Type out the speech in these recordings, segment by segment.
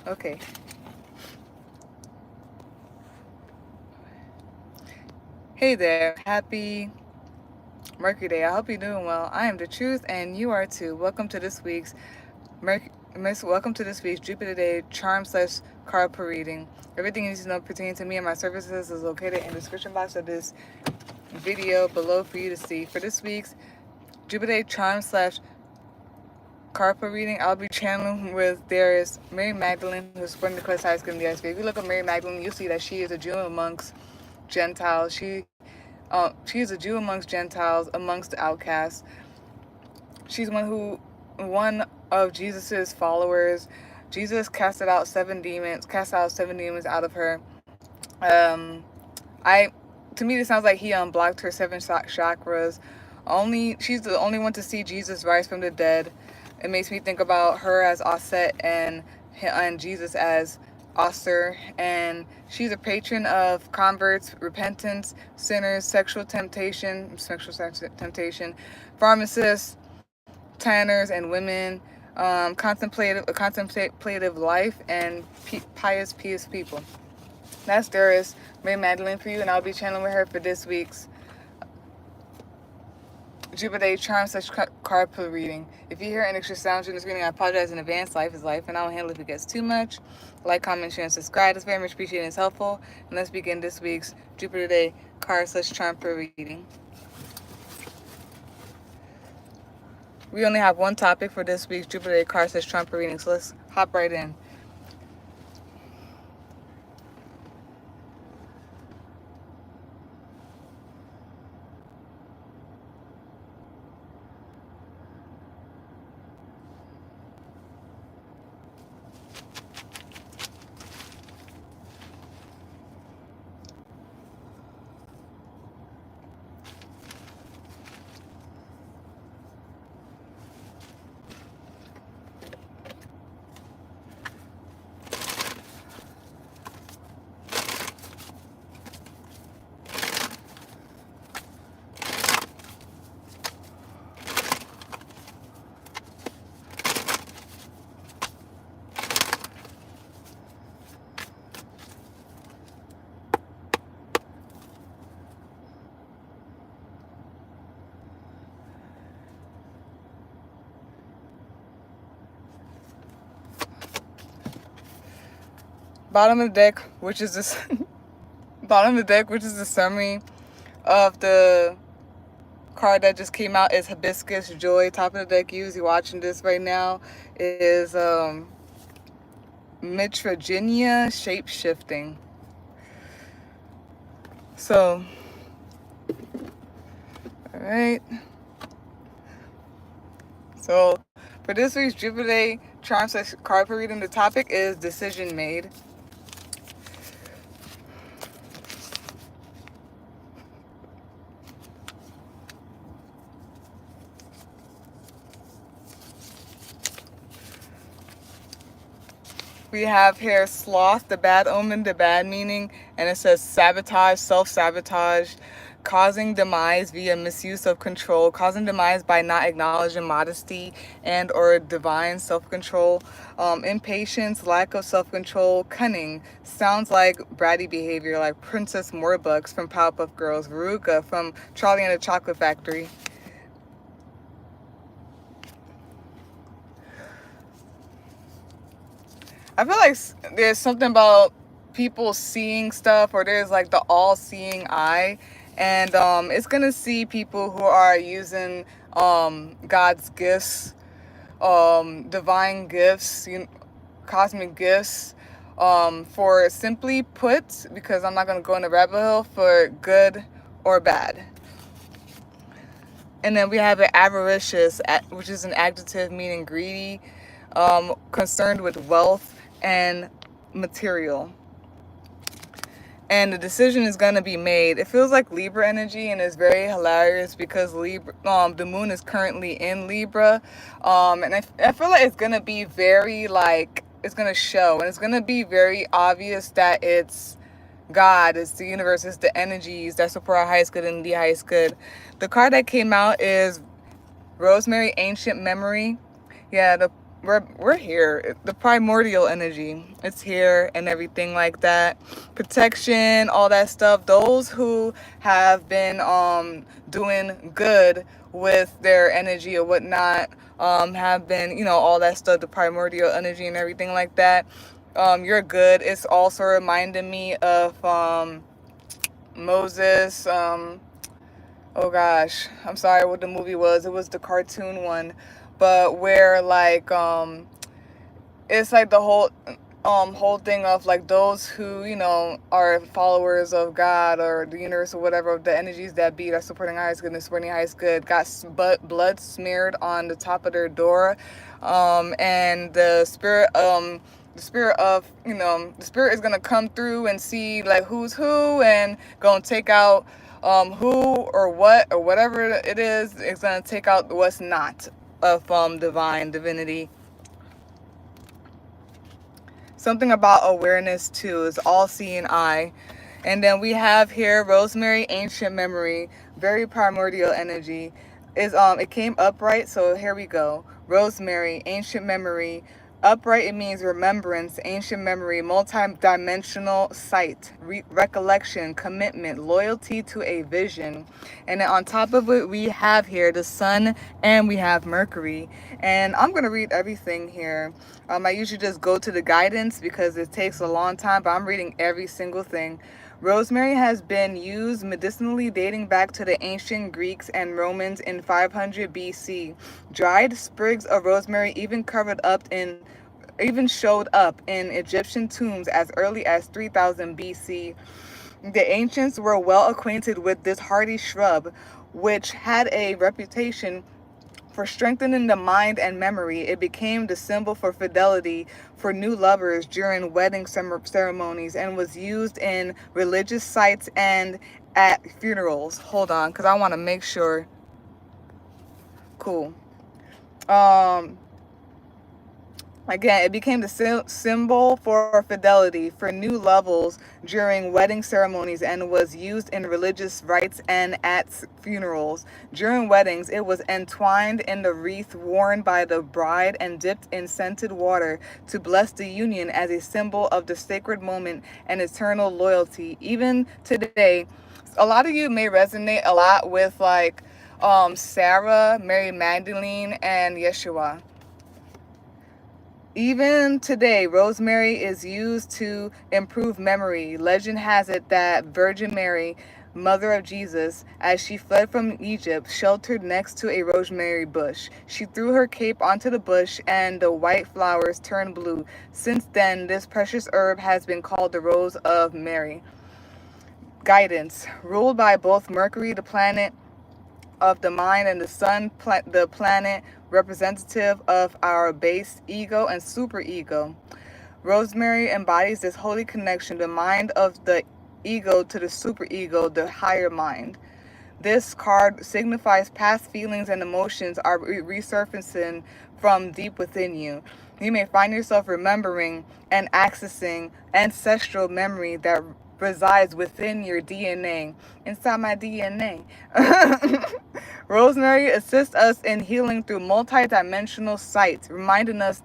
Okay. Hey there. Happy Mercury Day. I hope you're doing well. I am the truth, and you are too. Welcome to this week's Jupiter Day charm slash card per reading. Everything you need to know pertaining to me and my services is located in the description box of this video below for you to see. For this week's Jupiter Day charm slash card per reading, I'll be channeling with Mary Magdalene, who's supporting the Christ highest good in the ice. If you look at Mary Magdalene, you'll see that she is a Jew amongst Gentiles. She is a Jew amongst Gentiles, amongst the outcasts. She's one of Jesus's followers. Jesus cast out 7 demons out of her. Um, I, to me, it sounds like he unblocked her 7 chakras. She's the only one to see Jesus rise from the dead. It makes me think about her as Osset and Jesus as Oster, and she's a patron of converts, repentance, sinners, sexual temptation, pharmacists, tanners, and women, contemplative life, and pious people. That's Doris May Magdalene for you, and I'll be channeling with her for this week's Jupiter charm slash card pull reading. If you hear any extra sounds during this reading, I apologize in advance. Life is life, and I will handle it if it gets too much. Like, comment, share, and subscribe. It's very much appreciated and it's helpful. And let's begin this week's Jupiter Day card slash charm pull reading. We only have one topic for this week's Jupiter Day card slash charm pull reading, so let's hop right in. Bottom of the deck, which is this bottom of the deck, which is the summary of the card that just came out, is Hibiscus Joy. Top of the deck, you watching this right now, is Virginia shape shifting. So, all right. So, for this week's Jupiter Day charm slash card per reading, the topic is decision made. We have here sloth, the bad omen, the bad meaning, and it says sabotage, self-sabotage, causing demise via misuse of control, causing demise by not acknowledging modesty and or divine self-control, impatience, lack of self-control, cunning, sounds like bratty behavior like Princess Morbucks from Powerpuff Girls, Veruca from Charlie and the Chocolate Factory. I feel like there's something about people seeing stuff, or there's like the all-seeing eye, and it's gonna see people who are using God's gifts, divine gifts, cosmic gifts, for simply put, because I'm not gonna go in the rabbit hole, for good or bad. And then we have an avaricious, which is an adjective meaning greedy, concerned with wealth and material. And the decision is going to be made. It feels like Libra energy, and it's very hilarious because Libra, the moon is currently in Libra, and I feel like it's going to be very, like, it's going to show, and it's going to be very obvious that it's God, it's the universe, it's the energies that support our highest good and the highest good. The card that came out is Rosemary, Ancient Memory. Yeah, we're here. The primordial energy, it's here and everything like that. Protection, all that stuff. Those who have been doing good with their energy or whatnot, have been, you know, all that stuff, the primordial energy and everything like that. You're good. It's also reminding me of Moses. Oh gosh, I'm sorry what the movie was. It was the cartoon one, but where like it's like the whole thing of like those who, you know, are followers of God or the universe or whatever, of the energies that be, that supporting highest good and supporting highest good, got blood smeared on the top of their door, and the spirit of, you know, the spirit is gonna come through and see like who's who and gonna take out who or what or whatever it is. It's gonna take out what's not of divine divinity. Something about awareness too is all seeing eye. And then we have here rosemary, ancient memory, very primordial energy. Is it came upright, so here we go. Rosemary, ancient memory. Upright, it means remembrance, ancient memory, multi-dimensional sight, recollection, commitment, loyalty to a vision. And then on top of it, we have here the sun and we have Mercury. And I'm going to read everything here. I usually just go to the guidance because it takes a long time, but I'm reading every single thing. Rosemary has been used medicinally dating back to the ancient Greeks and Romans in 500 BC. Dried sprigs of rosemary even showed up in Egyptian tombs as early as 3000 BC. The ancients were well acquainted with this hardy shrub, which had a reputation for strengthening the mind and memory. It became the symbol for fidelity for new lovers during wedding ceremonies and was used in religious sites and at funerals. Hold on, because I want to make sure. Cool. Again, it became the symbol for fidelity for new lovers during wedding ceremonies and was used in religious rites and at funerals. During weddings, it was entwined in the wreath worn by the bride and dipped in scented water to bless the union as a symbol of the sacred moment and eternal loyalty. Even today, a lot of you may resonate a lot with like Sarah, Mary Magdalene, and Yeshua. Even today, rosemary is used to improve memory. Legend has it that Virgin Mary, mother of Jesus, as she fled from Egypt, sheltered next to a rosemary bush. She threw her cape onto the bush and the white flowers turned blue. Since then, this precious herb has been called the Rose of Mary. Guidance. Ruled by both Mercury, the planet of the mind, and the sun, the planet representative of our base ego and superego. Rosemary embodies this holy connection, the mind of the ego to the superego, the higher mind. This card signifies past feelings and emotions are resurfacing from deep within you. You may find yourself remembering and accessing ancestral memory that resides within your DNA, inside my DNA. Rosemary assists us in healing through multidimensional sight, reminding us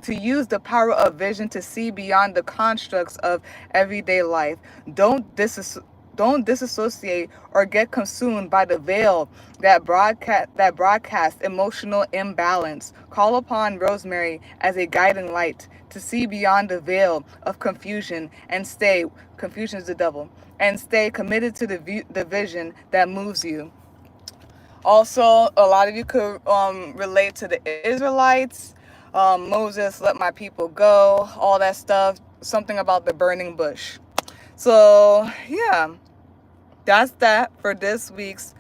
to use the power of vision to see beyond the constructs of everyday life. Don't disassociate or get consumed by the veil that broadcasts emotional imbalance. Call upon rosemary as a guiding light to see beyond the veil of confusion and confusion is the devil, and stay committed to the vision that moves you. Also, a lot of you could relate to the Israelites. Moses, let my people go, all that stuff. Something about the burning bush. So, yeah, that's that for this week's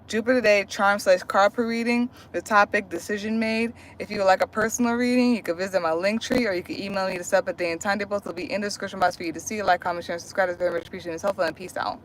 Jupiter Day charm/card reading. The topic, decision made. If you would like a personal reading, you can visit my link tree or you can email me to set up a day and time. They both will be in the description box for you to see. Like, comment, share, and subscribe. It's very much appreciated. It's helpful, and peace out.